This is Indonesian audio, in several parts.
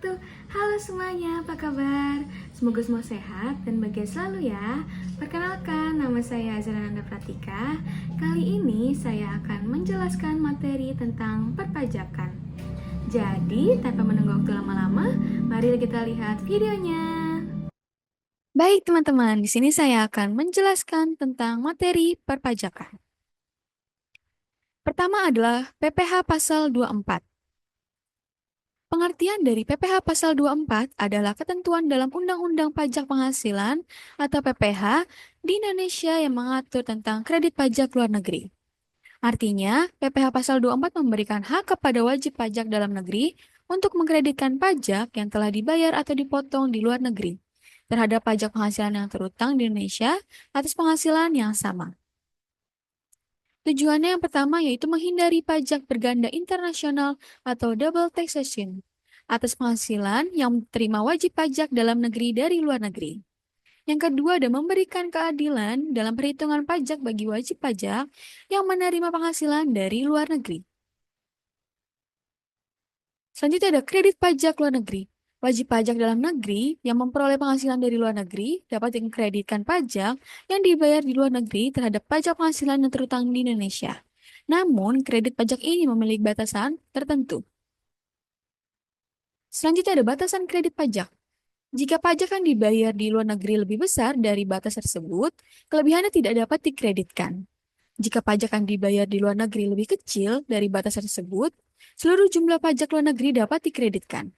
wabarakatuh. Halo semuanya, apa kabar? Semoga semua sehat dan bahagia selalu ya. Perkenalkan, nama saya Azrananda Pratika. Kali ini saya akan menjelaskan materi tentang perpajakan. Jadi, tanpa menunggu waktu lama-lama, mari kita lihat videonya. Baik teman-teman, di sini saya akan menjelaskan tentang materi perpajakan. Pertama adalah PPh pasal 24. Pengertian dari PPh pasal 24 adalah ketentuan dalam Undang-Undang Pajak Penghasilan atau PPh di Indonesia yang mengatur tentang kredit pajak luar negeri. Artinya, PPh pasal 24 memberikan hak kepada wajib pajak dalam negeri untuk mengkreditkan pajak yang telah dibayar atau dipotong di luar negeri terhadap pajak penghasilan yang terutang di Indonesia atas penghasilan yang sama. Tujuannya yang pertama yaitu menghindari pajak berganda internasional atau double taxation atas penghasilan yang diterima wajib pajak dalam negeri dari luar negeri. Yang kedua adalah memberikan keadilan dalam perhitungan pajak bagi wajib pajak yang menerima penghasilan dari luar negeri. Selanjutnya ada kredit pajak luar negeri. Wajib pajak dalam negeri yang memperoleh penghasilan dari luar negeri dapat mengkreditkan pajak yang dibayar di luar negeri terhadap pajak penghasilan yang terutang di Indonesia. Namun, kredit pajak ini memiliki batasan tertentu. Selanjutnya ada batasan kredit pajak. Jika pajak yang dibayar di luar negeri lebih besar dari batas tersebut, kelebihannya tidak dapat dikreditkan. Jika pajak yang dibayar di luar negeri lebih kecil dari batas tersebut, seluruh jumlah pajak luar negeri dapat dikreditkan.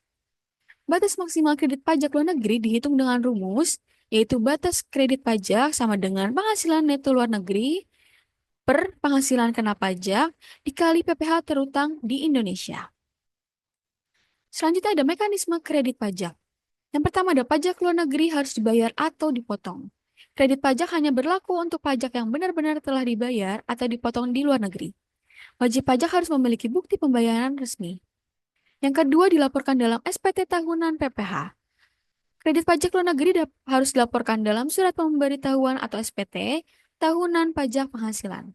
Batas maksimal kredit pajak luar negeri dihitung dengan rumus, yaitu batas kredit pajak sama dengan penghasilan neto luar negeri per penghasilan kena pajak dikali PPh terutang di Indonesia. Selanjutnya ada mekanisme kredit pajak. Yang pertama ada pajak luar negeri harus dibayar atau dipotong. Kredit pajak hanya berlaku untuk pajak yang benar-benar telah dibayar atau dipotong di luar negeri. Wajib pajak harus memiliki bukti pembayaran resmi. Yang kedua dilaporkan dalam SPT tahunan PPh. Kredit pajak luar negeri harus dilaporkan dalam surat pemberitahuan atau SPT tahunan pajak penghasilan.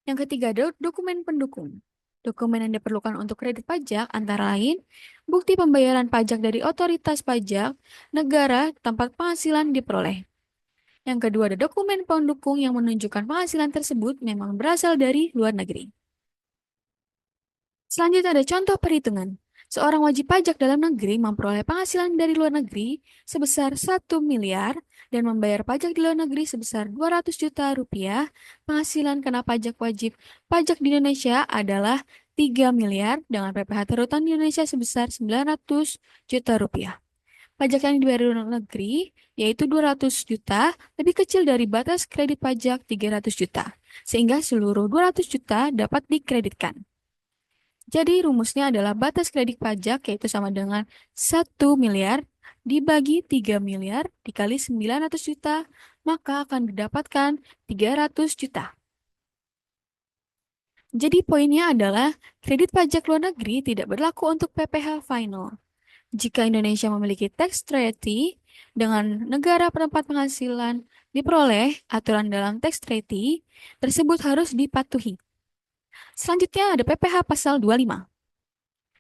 Yang ketiga ada dokumen pendukung. Dokumen yang diperlukan untuk kredit pajak antara lain bukti pembayaran pajak dari otoritas pajak negara tempat penghasilan diperoleh. Yang kedua ada dokumen pendukung yang menunjukkan penghasilan tersebut memang berasal dari luar negeri. Selanjutnya ada contoh perhitungan. Seorang wajib pajak dalam negeri memperoleh penghasilan dari luar negeri sebesar 1 miliar dan membayar pajak di luar negeri sebesar 200 juta rupiah. Penghasilan kena pajak wajib pajak di Indonesia adalah 3 miliar dengan PPh terutang di Indonesia sebesar 900 juta rupiah. Pajak yang dibayar di luar negeri, yaitu 200 juta, lebih kecil dari batas kredit pajak 300 juta, sehingga seluruh 200 juta dapat dikreditkan. Jadi rumusnya adalah batas kredit pajak yaitu sama dengan 1 miliar dibagi 3 miliar dikali 900 juta, maka akan didapatkan 300 juta. Jadi poinnya adalah kredit pajak luar negeri tidak berlaku untuk PPh final. Jika Indonesia memiliki tax treaty dengan negara tempat penghasilan diperoleh, aturan dalam tax treaty tersebut harus dipatuhi. Selanjutnya ada PPh pasal 25.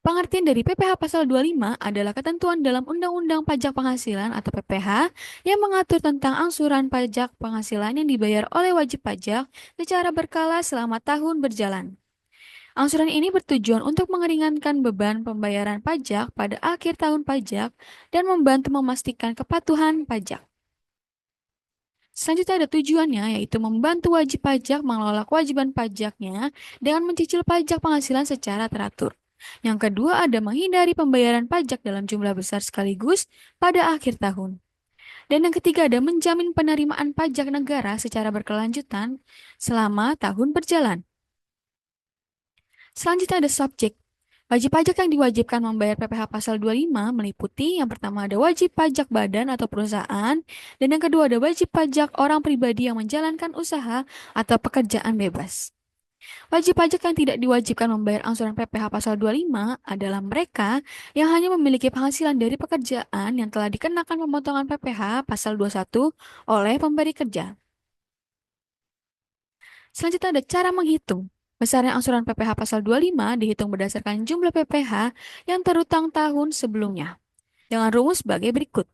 Pengertian dari PPh pasal 25 adalah ketentuan dalam Undang-Undang Pajak Penghasilan atau PPh yang mengatur tentang angsuran pajak penghasilan yang dibayar oleh wajib pajak secara berkala selama tahun berjalan. Angsuran ini bertujuan untuk meringankan beban pembayaran pajak pada akhir tahun pajak dan membantu memastikan kepatuhan pajak. Selanjutnya ada tujuannya, yaitu membantu wajib pajak mengelola kewajiban pajaknya dengan mencicil pajak penghasilan secara teratur. Yang kedua ada menghindari pembayaran pajak dalam jumlah besar sekaligus pada akhir tahun. Dan yang ketiga ada menjamin penerimaan pajak negara secara berkelanjutan selama tahun berjalan. Selanjutnya ada subjek. Wajib pajak yang diwajibkan membayar PPh pasal 25 meliputi yang pertama ada wajib pajak badan atau perusahaan, dan yang kedua ada wajib pajak orang pribadi yang menjalankan usaha atau pekerjaan bebas. Wajib pajak yang tidak diwajibkan membayar angsuran PPh pasal 25 adalah mereka yang hanya memiliki penghasilan dari pekerjaan yang telah dikenakan pemotongan PPh pasal 21 oleh pemberi kerja. Selanjutnya ada cara menghitung. Besarnya angsuran PPh pasal 25 dihitung berdasarkan jumlah PPh yang terutang tahun sebelumnya, dengan rumus sebagai berikut.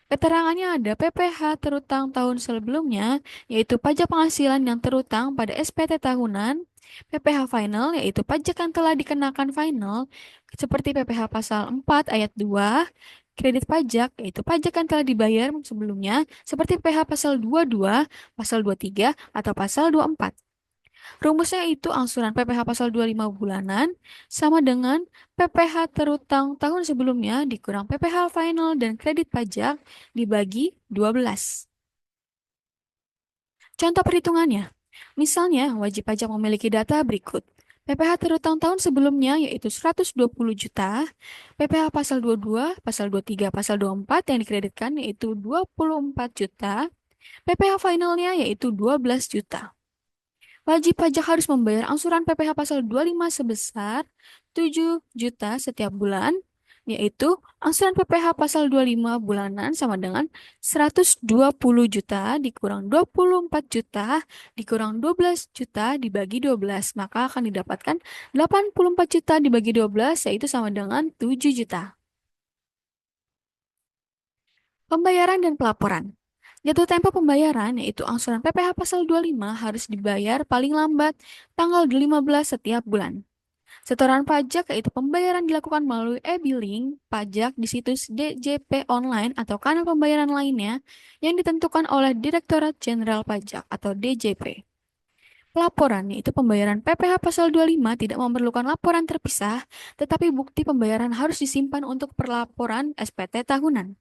Keterangannya ada PPh terutang tahun sebelumnya, yaitu pajak penghasilan yang terutang pada SPT tahunan, PPh final, yaitu pajak yang telah dikenakan final, seperti PPh pasal 4 ayat 2, kredit pajak, yaitu pajak yang telah dibayar sebelumnya, seperti PPh pasal 22, pasal 23, atau pasal 24. Rumusnya itu angsuran PPh pasal 25 bulanan sama dengan PPh terutang tahun sebelumnya dikurang PPh final dan kredit pajak dibagi 12. Contoh perhitungannya. Misalnya, wajib pajak memiliki data berikut. PPh terutang tahun sebelumnya yaitu 120 juta, PPh pasal 22, pasal 23, pasal 24 yang dikreditkan yaitu 24 juta, PPh finalnya yaitu 12 juta. Wajib pajak harus membayar angsuran PPh pasal 25 sebesar 7 juta setiap bulan, yaitu angsuran PPh pasal 25 bulanan sama dengan 120 juta dikurang 24 juta dikurang 12 juta dibagi 12, maka akan didapatkan 84 juta dibagi 12, yaitu sama dengan 7 juta. Pembayaran dan pelaporan. Jatuh tempo pembayaran yaitu angsuran PPh pasal 25 harus dibayar paling lambat tanggal 15 setiap bulan. Setoran pajak yaitu pembayaran dilakukan melalui e-billing pajak di situs DJP online atau kanal pembayaran lainnya yang ditentukan oleh Direktorat Jenderal Pajak atau DJP. Pelaporan yaitu pembayaran PPh pasal 25 tidak memerlukan laporan terpisah, tetapi bukti pembayaran harus disimpan untuk perlaporan SPT tahunan.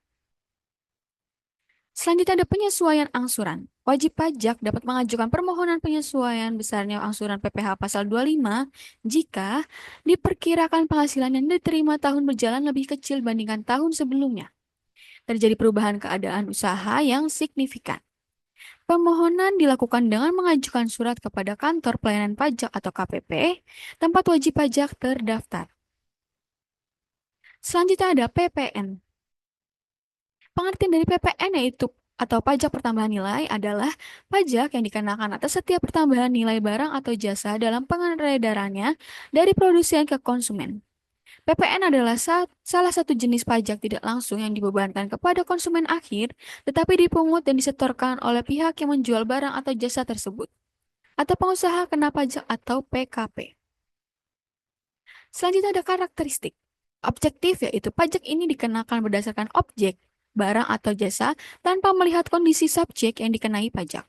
Selanjutnya ada penyesuaian angsuran. Wajib pajak dapat mengajukan permohonan penyesuaian besarnya angsuran PPh pasal 25 jika diperkirakan penghasilan yang diterima tahun berjalan lebih kecil dibandingkan tahun sebelumnya. Terjadi perubahan keadaan usaha yang signifikan. Permohonan dilakukan dengan mengajukan surat kepada kantor pelayanan pajak atau KPP, tempat wajib pajak terdaftar. Selanjutnya ada PPN. Pengertian dari PPN yaitu atau pajak pertambahan nilai adalah pajak yang dikenakan atas setiap pertambahan nilai barang atau jasa dalam pengedarannya dari produsen ke konsumen. PPN adalah salah satu jenis pajak tidak langsung yang dibebankan kepada konsumen akhir, tetapi dipungut dan disetorkan oleh pihak yang menjual barang atau jasa tersebut, atau pengusaha kena pajak atau PKP. Selanjutnya ada karakteristik. Objektif yaitu pajak ini dikenakan berdasarkan objek, barang atau jasa tanpa melihat kondisi subjek yang dikenai pajak.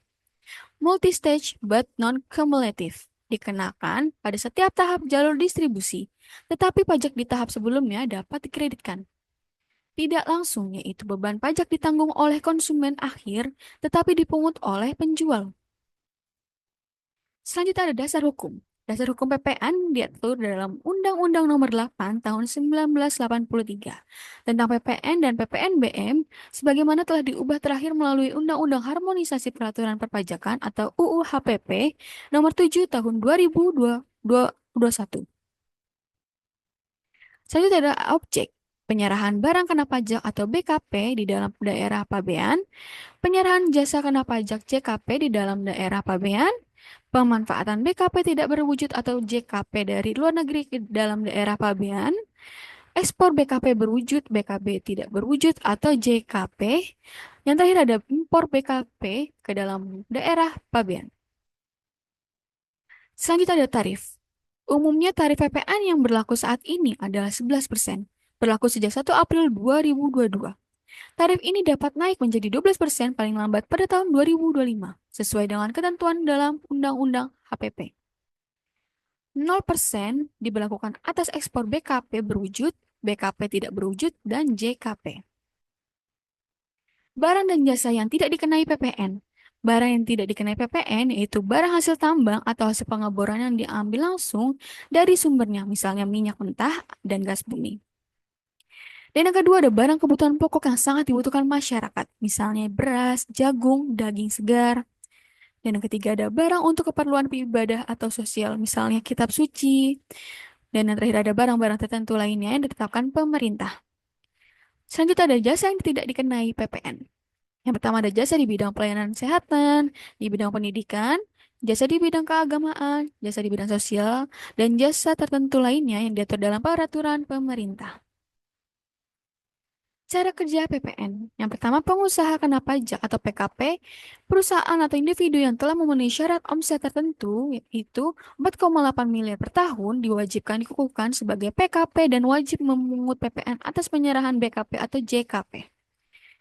Multi-stage but non-cumulative dikenakan pada setiap tahap jalur distribusi, tetapi pajak di tahap sebelumnya dapat dikreditkan. Tidak langsung yaitu beban pajak ditanggung oleh konsumen akhir, tetapi dipungut oleh penjual. Selanjutnya ada dasar hukum. Dasar hukum PPN diatur dalam Undang-Undang Nomor 8 Tahun 1983 tentang PPN dan PPNBM sebagaimana telah diubah terakhir melalui Undang-Undang Harmonisasi Peraturan Perpajakan atau UU HPP Nomor 7 Tahun 2021. Selanjutnya ada objek. Penyerahan barang kena pajak atau BKP di dalam daerah pabean, penyerahan jasa kena pajak JKP di dalam daerah pabean, pemanfaatan BKP tidak berwujud atau JKP dari luar negeri ke dalam daerah pabean, ekspor BKP berwujud, BKB tidak berwujud atau JKP. Yang terakhir ada impor BKP ke dalam daerah pabean. Selanjutnya ada tarif. Umumnya tarif PPN yang berlaku saat ini adalah 11%, berlaku sejak 1 April 2022. Tarif ini dapat naik menjadi 12% paling lambat pada tahun 2025, sesuai dengan ketentuan dalam Undang-Undang HPP. 0% diberlakukan atas ekspor BKP berwujud, BKP tidak berwujud, dan JKP. Barang dan jasa yang tidak dikenai PPN. Barang yang tidak dikenai PPN yaitu barang hasil tambang atau hasil pengeboran yang diambil langsung dari sumbernya, misalnya minyak mentah dan gas bumi. Dan yang kedua ada barang kebutuhan pokok yang sangat dibutuhkan masyarakat, misalnya beras, jagung, daging segar. Dan yang ketiga ada barang untuk keperluan ibadah atau sosial, misalnya kitab suci. Dan yang terakhir ada barang-barang tertentu lainnya yang ditetapkan pemerintah. Selanjutnya ada jasa yang tidak dikenai PPN. Yang pertama ada jasa di bidang pelayanan kesehatan, di bidang pendidikan, jasa di bidang keagamaan, jasa di bidang sosial, dan jasa tertentu lainnya yang diatur dalam peraturan pemerintah. Cara kerja PPN. Yang pertama, pengusaha kena pajak atau PKP, perusahaan atau individu yang telah memenuhi syarat omset tertentu, yaitu 4,8 miliar per tahun, diwajibkan dikukuhkan sebagai PKP dan wajib memungut PPN atas penyerahan BKP atau JKP.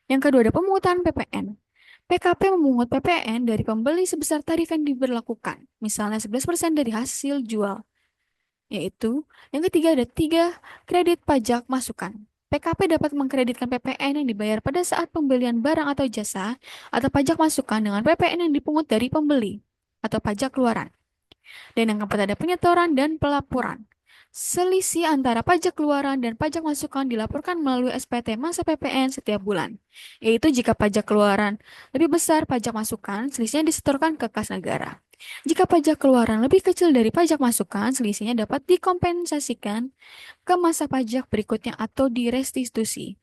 Yang kedua, ada pemungutan PPN. PKP memungut PPN dari pembeli sebesar tarif yang diberlakukan, misalnya 11% dari hasil jual. Yaitu, yang ketiga ada tiga kredit pajak masukan. PKP dapat mengkreditkan PPN yang dibayar pada saat pembelian barang atau jasa, atau pajak masukan dengan PPN yang dipungut dari pembeli, atau pajak keluaran. Dan yang keempat ada penyetoran dan pelaporan. Selisih antara pajak keluaran dan pajak masukan dilaporkan melalui SPT masa PPN setiap bulan. Yaitu jika pajak keluaran lebih besar pajak masukan, selisihnya disetorkan ke kas negara. Jika pajak keluaran lebih kecil dari pajak masukan, selisihnya dapat dikompensasikan ke masa pajak berikutnya atau direstitusi.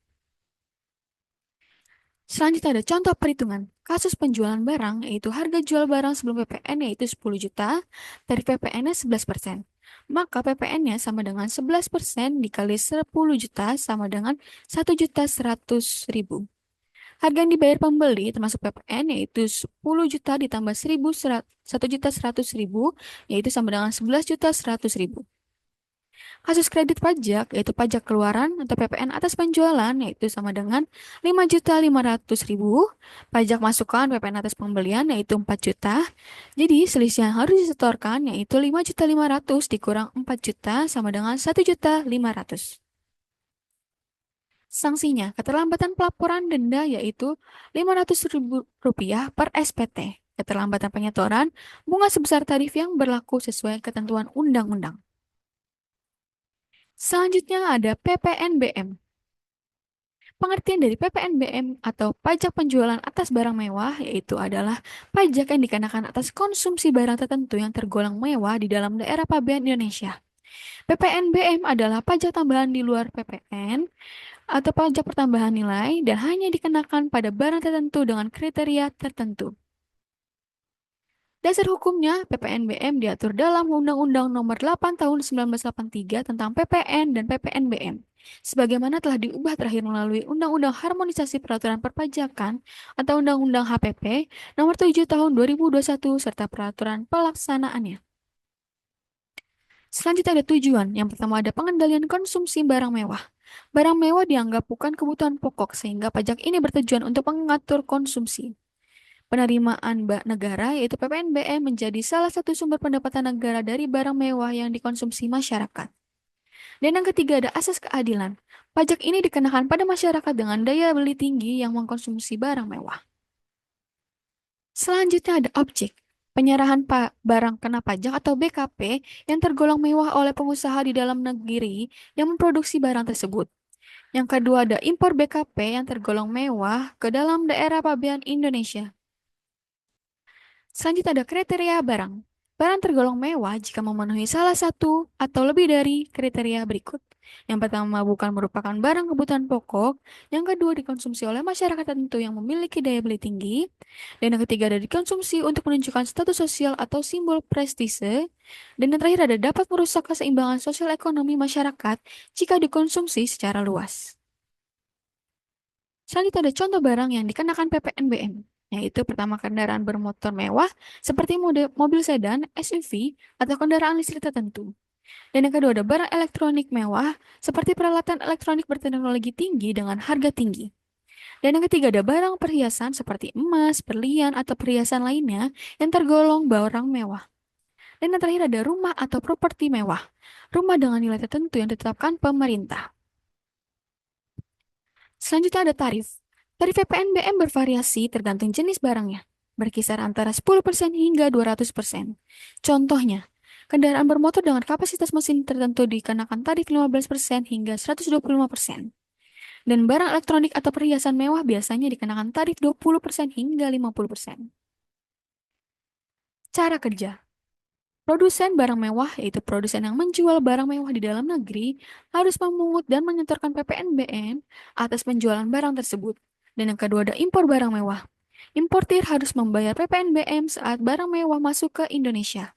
Selanjutnya ada contoh perhitungan. Kasus penjualan barang, yaitu harga jual barang sebelum PPN yaitu 10 juta, tarif PPN-nya 11%. Maka PPN-nya sama dengan 11% dikali 10 juta sama dengan 1.100.000. Harga yang dibayar pembeli termasuk PPN yaitu 10 juta ditambah 1.100.000 yaitu sama dengan 11.100.000. Kasus kredit pajak, yaitu pajak keluaran atau PPN atas penjualan, yaitu sama dengan 5.500.000. Pajak masukan PPN atas pembelian, yaitu 4 juta. Jadi, selisih yang harus disetorkan, yaitu 5.500.000 dikurang 4 juta, sama dengan 1.500.000. Sanksinya, keterlambatan pelaporan denda, yaitu Rp500.000 per SPT. Keterlambatan penyetoran, bunga sebesar tarif yang berlaku sesuai ketentuan undang-undang. Selanjutnya ada PPNBM. Pengertian dari PPNBM atau pajak penjualan atas barang mewah yaitu adalah pajak yang dikenakan atas konsumsi barang tertentu yang tergolong mewah di dalam daerah pabean Indonesia. PPNBM adalah pajak tambahan di luar PPN atau pajak pertambahan nilai dan hanya dikenakan pada barang tertentu dengan kriteria tertentu. Dasar hukumnya, PPNBM diatur dalam Undang-Undang Nomor 8 Tahun 1983 tentang PPN dan PPNBM, sebagaimana telah diubah terakhir melalui Undang-Undang Harmonisasi Peraturan Perpajakan atau Undang-Undang HPP Nomor 7 Tahun 2021 serta peraturan pelaksanaannya. Selanjutnya ada tujuan. Yang pertama ada pengendalian konsumsi barang mewah. Barang mewah dianggap bukan kebutuhan pokok sehingga pajak ini bertujuan untuk mengatur konsumsi. Penerimaan negara yaitu PPNBM menjadi salah satu sumber pendapatan negara dari barang mewah yang dikonsumsi masyarakat. Dan yang ketiga ada asas keadilan. Pajak ini dikenakan pada masyarakat dengan daya beli tinggi yang mengkonsumsi barang mewah. Selanjutnya ada objek. Penyerahan barang kena pajak atau BKP yang tergolong mewah oleh pengusaha di dalam negeri yang memproduksi barang tersebut. Yang kedua ada impor BKP yang tergolong mewah ke dalam daerah pabean Indonesia. Selanjutnya ada kriteria barang. Barang tergolong mewah jika memenuhi salah satu atau lebih dari kriteria berikut. Yang pertama bukan merupakan barang kebutuhan pokok. Yang kedua dikonsumsi oleh masyarakat tertentu yang memiliki daya beli tinggi. Dan yang ketiga ada dikonsumsi untuk menunjukkan status sosial atau simbol prestise. Dan yang terakhir ada dapat merusak keseimbangan sosial ekonomi masyarakat jika dikonsumsi secara luas. Selanjutnya ada contoh barang yang dikenakan PPNBM, yaitu pertama kendaraan bermotor mewah seperti mobil sedan, SUV, atau kendaraan listrik tertentu. Dan yang kedua ada barang elektronik mewah seperti peralatan elektronik berteknologi tinggi dengan harga tinggi. Dan yang ketiga ada barang perhiasan seperti emas, berlian, atau perhiasan lainnya yang tergolong barang mewah. Dan yang terakhir ada rumah atau properti mewah, rumah dengan nilai tertentu yang ditetapkan pemerintah. Selanjutnya ada tarif. Tarif PPNBM bervariasi tergantung jenis barangnya, berkisar antara 10% hingga 200%. Contohnya, kendaraan bermotor dengan kapasitas mesin tertentu dikenakan tarif 15% hingga 125%. Dan barang elektronik atau perhiasan mewah biasanya dikenakan tarif 20% hingga 50%. Cara kerja. Produsen barang mewah, yaitu produsen yang menjual barang mewah di dalam negeri, harus memungut dan menyetorkan PPNBM atas penjualan barang tersebut. Dan yang kedua ada impor barang mewah. Importir harus membayar PPNBM saat barang mewah masuk ke Indonesia.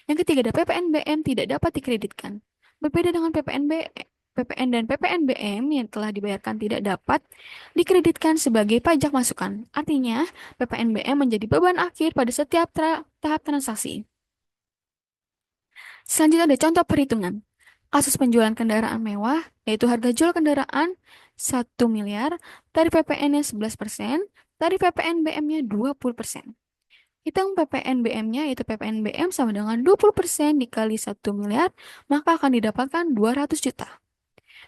Yang ketiga ada PPNBM tidak dapat dikreditkan. Berbeda dengan PPN dan PPNBM yang telah dibayarkan tidak dapat dikreditkan sebagai pajak masukan. Artinya, PPNBM menjadi beban akhir pada setiap tahap transaksi. Selanjutnya ada contoh perhitungan. Kasus penjualan kendaraan mewah, yaitu harga jual kendaraan 1 miliar, tarif PPN-nya 11%, tarif PPNBM-nya 20%. Hitung PPNBM-nya, yaitu PPNBM sama dengan 20% dikali 1 miliar, maka akan didapatkan 200 juta.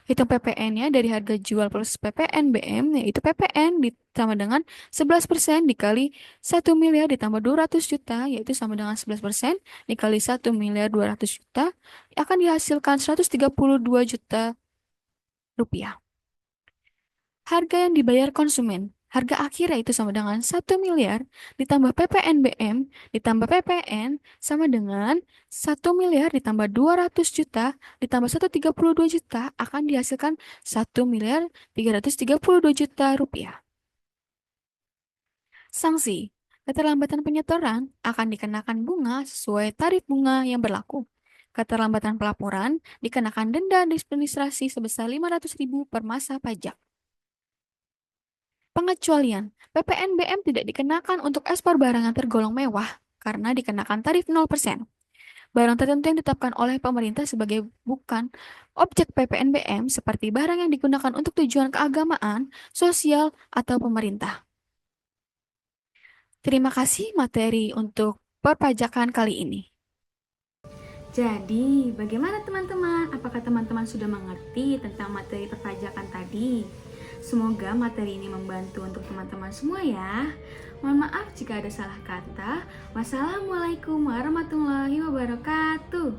Hitung PPN-nya dari harga jual plus PPNBM, yaitu PPN ditambah dengan 11% dikali 1 miliar ditambah 200 juta, yaitu sama dengan 11% dikali 1 miliar 200 juta, akan dihasilkan 132 juta rupiah. Harga yang dibayar konsumen. Harga akhir yaitu sama dengan 1 miliar ditambah PPNBM ditambah PPN sama dengan 1 miliar ditambah 200 juta ditambah 132 juta akan dihasilkan 1 miliar 332 juta rupiah. Sanksi. Keterlambatan penyetoran akan dikenakan bunga sesuai tarif bunga yang berlaku. Keterlambatan pelaporan dikenakan denda administrasi sebesar 500.000 per masa pajak. Pengecualian, PPNBM tidak dikenakan untuk ekspor barang yang tergolong mewah karena dikenakan tarif 0%. Barang tertentu yang ditetapkan oleh pemerintah sebagai bukan objek PPNBM seperti barang yang digunakan untuk tujuan keagamaan, sosial, atau pemerintah. Terima kasih materi untuk perpajakan kali ini. Jadi, bagaimana teman-teman? Apakah teman-teman sudah mengerti tentang materi perpajakan tadi? Semoga materi ini membantu untuk teman-teman semua ya. Mohon maaf jika ada salah kata. Wassalamualaikum warahmatullahi wabarakatuh.